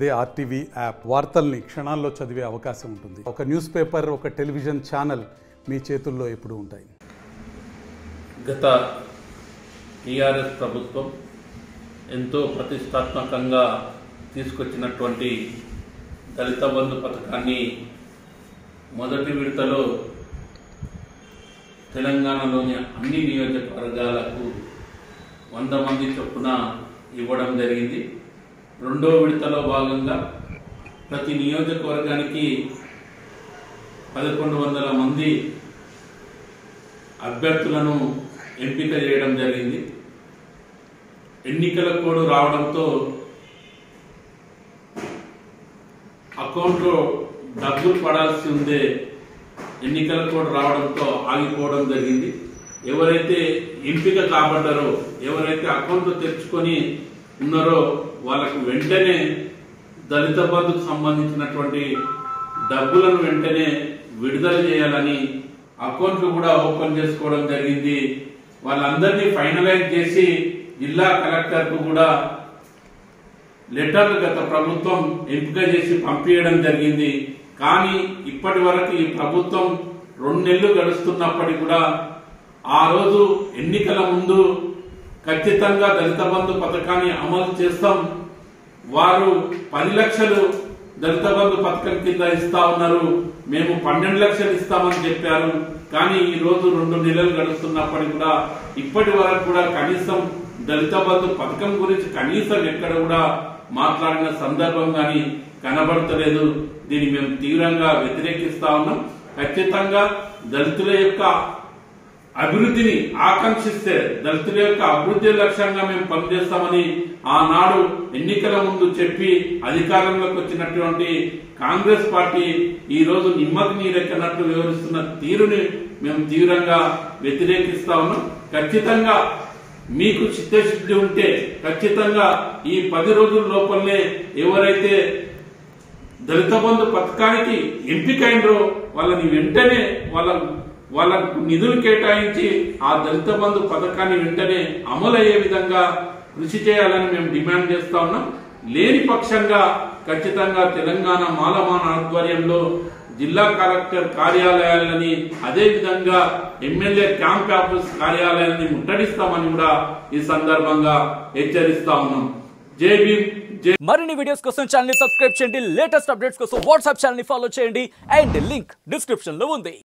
అదే RTV app వార్తల్ని క్షణాల్లో చదివే అవకాశం ఉంటుంది. ఒక న్యూస్ పేపర్, ఒక టెలివిజన్ ఛానల్ మీ చేతుల్లో ఎప్పుడూ ఉంటాయి. గత టీఆర్ఎస్ ప్రభుత్వం ఎంతో ప్రతిష్టాత్మకంగా తీసుకొచ్చినటువంటి దళిత బంధు పథకాన్ని మొదటి విడతలో తెలంగాణలోని అన్ని నియోజకవర్గాలకు 100 మంది చొప్పున ఇవ్వడం జరిగింది. రెండో విడతలో భాగంగా ప్రతి నియోజకవర్గానికి 1100 మంది అభ్యర్థులను ఎంపిక చేయడం జరిగింది. ఎన్నికల కోడ్ రావడంతో అకౌంట్లో డబ్బులు పడాల్సి ఉందే ఎన్నికల కోడ్ రావడంతో ఆగిపోవడం జరిగింది. ఎవరైతే ఎంపిక కాబడ్డారో, ఎవరైతే అకౌంట్లు తెచ్చుకొని ఉన్నారో వాళ్ళకు వెంటనే దళిత బంధుకు సంబంధించినటువంటి డబ్బులను వెంటనే విడుదల చేయాలని అకౌంట్లు కూడా ఓపెన్ చేసుకోవడం జరిగింది. వాళ్ళందరినీ ఫైనలైజ్ చేసి జిల్లా కలెక్టర్కు కూడా లెటర్లు గత ప్రభుత్వం ఎంపిక చేసి పంపించడం జరిగింది. కానీ ఇప్పటి వరకు ఈ ప్రభుత్వం 2 నెలలు గడుస్తున్నప్పటికీ కూడా ఆ రోజు ఎన్నికల ముందు ఖచ్చితంగా దళిత బంధు పథకాన్ని అమలు చేస్తాం, వారు 10 లక్షలు దళిత బంధు పథకం కింద ఇస్తా ఉన్నారు, మేము 12 లక్షలు ఇస్తామని చెప్పారు. కానీ ఈ రోజు 2 నెలలు గడుస్తున్నప్పటికీ కూడా ఇప్పటి వరకు కూడా కనీసం దళిత బంధు పథకం గురించి కనీసం ఎక్కడ కూడా మాట్లాడిన సందర్భం కానీ కనబడతలేదు. దీన్ని మేము తీవ్రంగా వ్యతిరేకిస్తా ఉన్నాం. ఖచ్చితంగా దళితుల యొక్క అభివృద్ధిని ఆకాంక్షిస్తే దళితుల యొక్క అభివృద్ధి లక్ష్యంగా మేము పనిచేస్తామని ఆనాడు ఎన్నికల ముందు చెప్పి అధికారంలోకి వచ్చినటువంటి కాంగ్రెస్ పార్టీ ఈ రోజు నిమ్మకు నీరెక్కనట్టు వివరిస్తున్న తీరుని మేము తీవ్రంగా వ్యతిరేకిస్తా ఉన్నాం. ఖచ్చితంగా మీకు చిత్తశుద్ధి ఉంటే ఖచ్చితంగా ఈ 10 రోజుల లోపలనే ఎవరైతే దళిత బంధు పథకానికి ఎంపికైనరో వాళ్ళని వెంటనే వాళ్ళకు నిధులు కేటాయించి ఆ దళిత బంధు పథకాన్ని వెంటనే అమలు అయ్యే విధంగా కృషి చేయాలని మేము డిమాండ్ చేస్తా ఉన్నాం. లేని పక్షంగా ఖచ్చితంగా తెలంగాణ మాలమాన ఆధ్వర్యంలో జిల్లా కలెక్టర్ కార్యాలయాలని, అదేవిధంగా ఎమ్మెల్యే క్యాంప్ ఆఫీస్ కార్యాలయాన్ని ముట్టడిస్తామని కూడా ఈ సందర్భంగా హెచ్చరిస్తా ఉన్నాం. జై భీమ్. మరిన్ని వీడియోస్ కోసం ఛానల్ ని సబ్స్క్రైబ్ చేయండి. లేటెస్ట్ అప్డేట్స్ కోసం వాట్సాప్ ఛానల్ ని ఫాలో చేయండి. అండ్ లింక్ డిస్క్రిప్షన్ లో ఉంది.